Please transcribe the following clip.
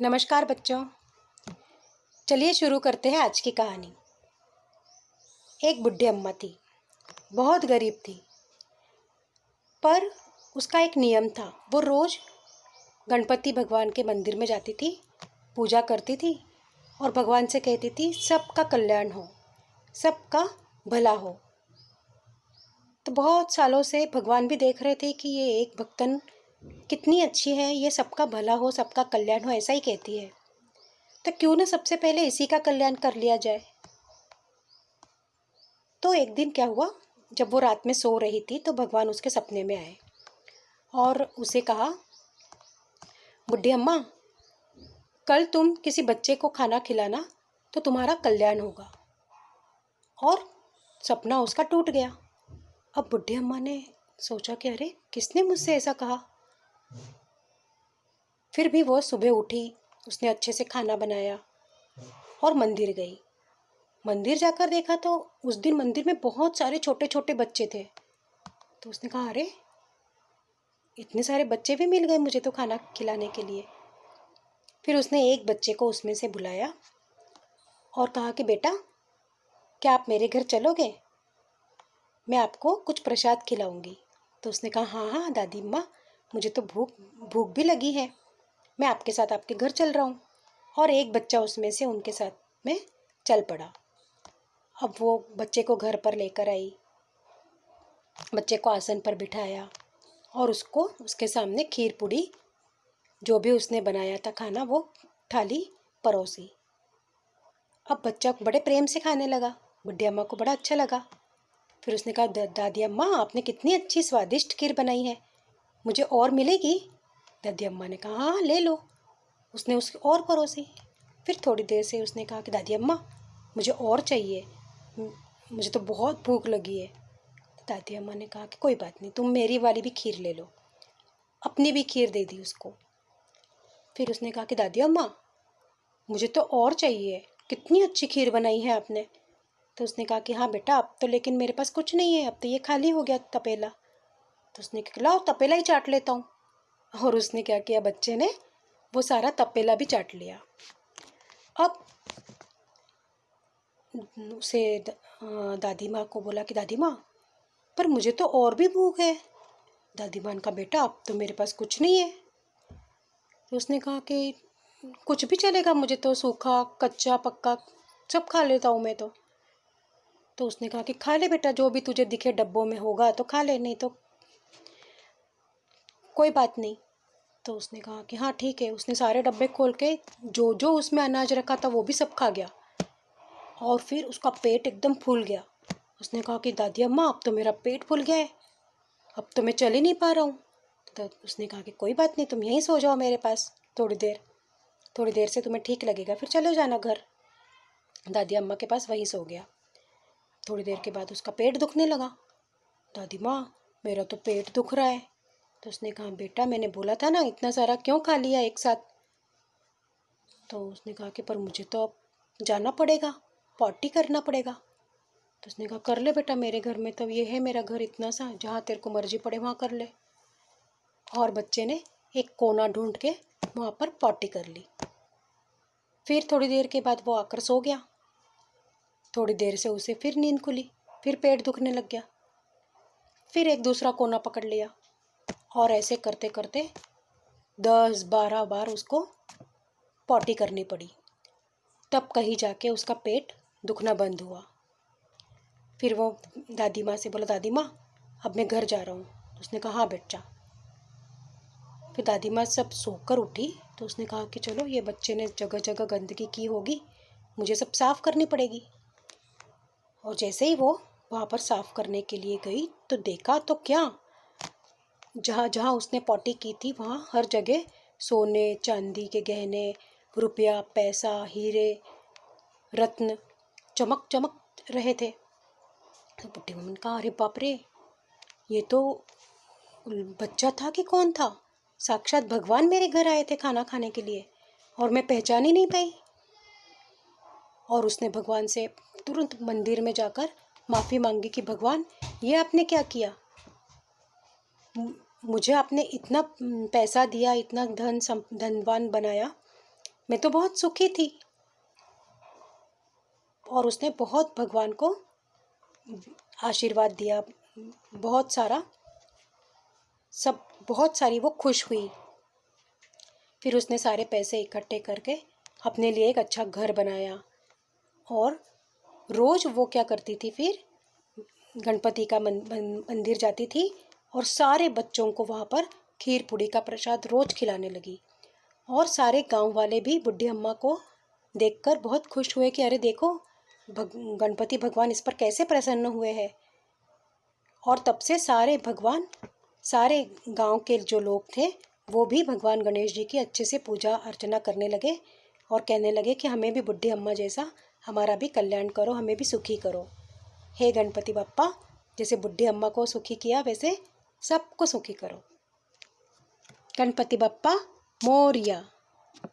नमस्कार बच्चों। चलिए शुरू करते हैं आज की कहानी। एक बुढ़ी अम्मा थी, बहुत गरीब थी, पर उसका एक नियम था। वो रोज़ गणपति भगवान के मंदिर में जाती थी, पूजा करती थी और भगवान से कहती थी सबका कल्याण हो, सबका भला हो। तो बहुत सालों से भगवान भी देख रहे थे कि ये एक भक्तन कितनी अच्छी है, ये सबका भला हो, सबका कल्याण हो, ऐसा ही कहती है। तो क्यों ना सबसे पहले इसी का कल्याण कर लिया जाए। तो एक दिन क्या हुआ, जब वो रात में सो रही थी तो भगवान उसके सपने में आए और उसे कहा, बुढ़ी अम्मा, कल तुम किसी बच्चे को खाना खिलाना तो तुम्हारा कल्याण होगा। और सपना उसका टूट गया। अब बुढ़ी अम्मा ने सोचा कि अरे किसने मुझसे ऐसा कहा। फिर भी वो सुबह उठी, उसने अच्छे से खाना बनाया और मंदिर गई। मंदिर जाकर देखा तो उस दिन मंदिर में बहुत सारे छोटे छोटे बच्चे थे। तो उसने कहा, अरे इतने सारे बच्चे भी मिल गए मुझे तो खाना खिलाने के लिए। फिर उसने एक बच्चे को उसमें से बुलाया और कहा कि बेटा, क्या आप मेरे घर चलोगे, मैं आपको कुछ प्रसाद खिलाऊंगी। तो उसने कहा, हाँ हाँ दादी अम्मा, मुझे तो भूख भूख भी लगी है, मैं आपके साथ आपके घर चल रहा हूँ। और एक बच्चा उसमें से उनके साथ में चल पड़ा। अब वो बच्चे को घर पर लेकर आई, बच्चे को आसन पर बिठाया और उसको उसके सामने खीर पूड़ी जो भी उसने बनाया था खाना, वो थाली परोसी। अब बच्चा बड़े प्रेम से खाने लगा। बुढ़ी अम्मा को बड़ा अच्छा लगा। फिर उसने कहा, दादी अम्मा, आपने कितनी अच्छी स्वादिष्ट खीर बनाई है, मुझे और मिलेगी। दादी अम्मा ने कहा, हाँ ले लो। उसने उसकी और परोसी। फिर थोड़ी देर से उसने कहा कि दादी अम्मा, मुझे और चाहिए, मुझे तो बहुत भूख लगी है। दादी अम्मा ने कहा कि कोई बात नहीं, तुम मेरी वाली भी खीर ले लो। अपनी भी खीर दे दी उसको। फिर उसने कहा कि दादी अम्मा, मुझे तो और चाहिए, कितनी अच्छी खीर बनाई है आपने। तो उसने कहा कि हाँ बेटा, अब तो लेकिन मेरे पास कुछ नहीं है, अब तो ये खाली हो गया तपेला। तो उसने कहा, लाओ तपेला ही चाट लेता हूँ। और उसने क्या किया, बच्चे ने वो सारा तपेला भी चाट लिया। अब उसे दादी माँ को बोला कि दादी माँ, पर मुझे तो और भी भूख है। दादी माँ ने कहा, बेटा अब तो मेरे पास कुछ नहीं है। तो उसने कहा कि कुछ भी चलेगा, मुझे तो सूखा कच्चा पक्का सब खा लेता हूँ मैं तो उसने कहा कि खा ले बेटा, जो भी तुझे दिखे डब्बों में होगा तो खा ले, नहीं तो कोई बात नहीं। तो उसने कहा कि हाँ ठीक है। उसने सारे डब्बे खोल के जो जो उसमें अनाज रखा था वो भी सब खा गया और फिर उसका पेट एकदम फूल गया। उसने कहा कि दादी अम्मा, अब तो मेरा पेट फूल गया है, अब तो मैं चल ही नहीं पा रहा हूँ। तो उसने कहा कि कोई बात नहीं, तुम यहीं सो जाओ मेरे पास थोड़ी देर से तुम्हें ठीक लगेगा, फिर चले जाना घर। दादी अम्मा के पास वहीं सो गया। थोड़ी देर के बाद उसका पेट दुखने लगा। दादी माँ, मेरा तो पेट दुख रहा है। तो उसने कहा, बेटा मैंने बोला था ना, इतना सारा क्यों खा लिया एक साथ। तो उसने कहा कि पर मुझे तो अब जाना पड़ेगा, पॉटी करना पड़ेगा। तो उसने कहा, कर ले बेटा, मेरे घर में तो ये है मेरा घर इतना सा, जहाँ तेरे को मर्जी पड़े वहाँ कर ले। और बच्चे ने एक कोना ढूंढ के वहाँ पर पॉटी कर ली। फिर थोड़ी देर के बाद वो आकर सो गया। थोड़ी देर से उसे फिर नींद खुली, फिर पेट दुखने लग गया। फिर एक दूसरा कोना पकड़ लिया और ऐसे करते करते 10-12 बार उसको पॉटी करनी पड़ी। तब कहीं जाके उसका पेट दुखना बंद हुआ। फिर वो दादी माँ से बोला, दादी माँ अब मैं घर जा रहा हूँ। उसने कहा, हाँ बेटा। फिर दादी माँ सब सोकर उठी तो उसने कहा कि चलो, ये बच्चे ने जगह जगह गंदगी की होगी, मुझे सब साफ़ करनी पड़ेगी। और जैसे ही वो वहाँ पर साफ़ करने के लिए गई तो देखा तो क्या, जहाँ जहाँ उसने पॉटी की थी वहाँ हर जगह सोने चांदी के गहने, रुपया पैसा हीरे रत्न चमक चमक रहे थे। तो बुढ़ी मम्मी ने कहा, अरे बाप रे, ये तो बच्चा था कि कौन था, साक्षात भगवान मेरे घर आए थे खाना खाने के लिए और मैं पहचान ही नहीं पाई। और उसने भगवान से तुरंत मंदिर में जाकर माफ़ी मांगी कि भगवान, ये आपने क्या किया, मुझे आपने इतना पैसा दिया, इतना धनवान बनाया, मैं तो बहुत सुखी थी। और उसने बहुत भगवान को आशीर्वाद दिया, बहुत सारा, सब बहुत सारी वो खुश हुई। फिर उसने सारे पैसे इकट्ठे करके अपने लिए एक अच्छा घर बनाया। और रोज़ वो क्या करती थी, फिर गणपति का मंदिर जाती थी और सारे बच्चों को वहाँ पर खीर पूड़ी का प्रसाद रोज़ खिलाने लगी। और सारे गांव वाले भी बुढ़ी अम्मा को देखकर बहुत खुश हुए कि अरे देखो, गणपति भगवान इस पर कैसे प्रसन्न हुए हैं। और तब से सारे गांव के जो लोग थे वो भी भगवान गणेश जी की अच्छे से पूजा अर्चना करने लगे और कहने लगे कि हमें भी बुढ़ी अम्मा जैसा हमारा भी कल्याण करो, हमें भी सुखी करो। हे गणपति बप्पा, जैसे बुढ़ी अम्मा को सुखी किया वैसे सबको सुखी करो। गणपति बप्पा मोरिया।